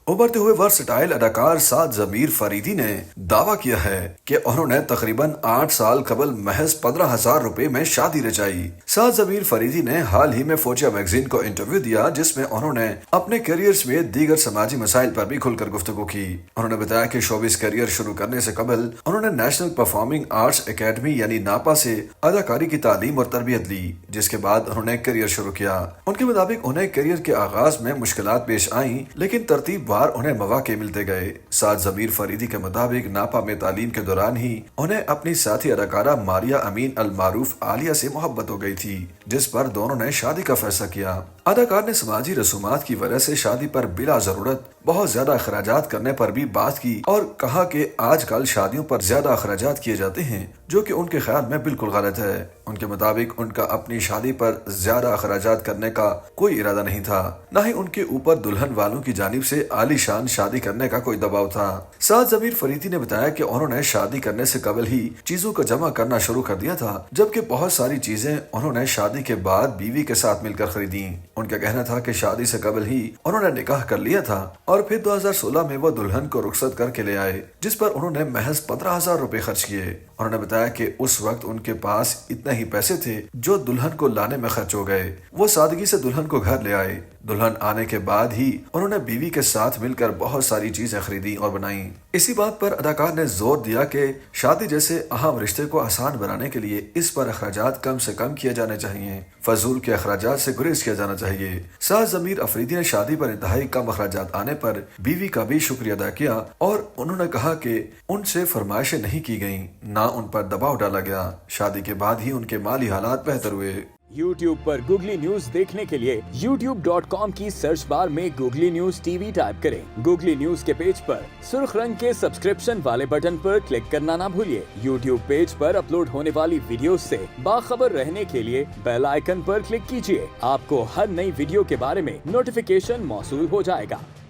उभरते हुए वर्सटाइल अदाकार साद जमीर फरीदी ने दावा किया है कि उन्होंने तकरीबन 8 साल कबल महज 15,000 रुपए में शादी रचाई। साद जमीर फरीदी ने हाल ही में फोजिया मैगजीन को इंटरव्यू दिया, जिसमें उन्होंने अपने करियर में दीगर समाजी मसाइल पर भी खुलकर गुफ्तगू की। उन्होंने बताया कि शोबिस करियर शुरू करने से कबल उन्होंने नेशनल परफॉर्मिंग आर्ट्स एकेडमी यानी नापा से अदाकारी की तालीम और तरबियत ली, जिसके बाद उन्होंने करियर शुरू किया। उनके मुताबिक उन्हें करियर के आगाज में मुश्किलात पेश आईं, लेकिन तरतीब उन्हें मौके मिलते गए। साद जमीर फरीदी के मुताबिक नापा में तालीम के दौरान ही उन्हें अपनी साथी अदाकारा मारिया अमीन अल मारूफ आलिया से मोहब्बत हो गई थी, जिस पर दोनों ने शादी का फैसला किया। अदाकार ने समाजी रसूमात की वजह से शादी पर बिला जरूरत बहुत ज्यादा अखराजात करने पर भी बात की और कहा कि आजकल शादियों पर ज्यादा अखराजात किए जाते हैं, जो कि उनके ख्याल में बिल्कुल गलत है। उनके मुताबिक उनका अपनी शादी पर ज्यादा अखराजात करने का कोई इरादा नहीं था, न ही उनके ऊपर दुल्हन वालों की जानिब से आलीशान शादी करने का कोई दबाव था। साद जमीर फरीदी ने बताया कि उन्होंने शादी करने से कबल ही चीजों को जमा करना शुरू कर दिया था, जबकि बहुत सारी चीजें उन्होंने शादी के बाद बीवी के साथ मिलकर खरीदी। उनका कहना था कि शादी से कबल ही उन्होंने निकाह कर लिया था और फिर 2016 में वो दुल्हन को रुखसत करके ले आए, जिस पर उन्होंने महज 15,000 रुपए खर्च किए। उन्होंने बताया कि उस वक्त उनके पास इतने ही पैसे थे जो दुल्हन को लाने में खर्च हो गए। वो सादगी से दुल्हन को घर ले आए। दुल्हन आने के बाद ही उन्होंने बीवी के साथ मिलकर बहुत सारी चीजें खरीदी और बनाई। इसी बात पर अदाकार ने जोर दिया कि शादी जैसे अहम रिश्ते को आसान बनाने के लिए इस पर अखराजात कम से कम किए जाने चाहिए, फजूल के अखराजात से गुरेज किया जाना चाहिए। साद जमीर अफरीदी ने शादी पर इंतहाई कम अखराजात आने पर बीवी का भी शुक्रिया अदा किया और उन्होंने कहा कि उनसे फरमाइशें नहीं की गईं, ना उन पर दबाव डाला गया। शादी के बाद ही उनके माली हालात बेहतर हुए। YouTube पर गूगली न्यूज देखने के लिए youtube.com की सर्च बार में गूगली न्यूज टीवी टाइप करें। गूगली न्यूज के पेज पर सुर्ख रंग के सब्सक्रिप्शन वाले बटन पर क्लिक करना ना भूलिए। YouTube पेज पर अपलोड होने वाली वीडियोस से बाखबर रहने के लिए बेल आइकन पर क्लिक कीजिए। आपको हर नई वीडियो के बारे में नोटिफिकेशन मौसूल हो जाएगा।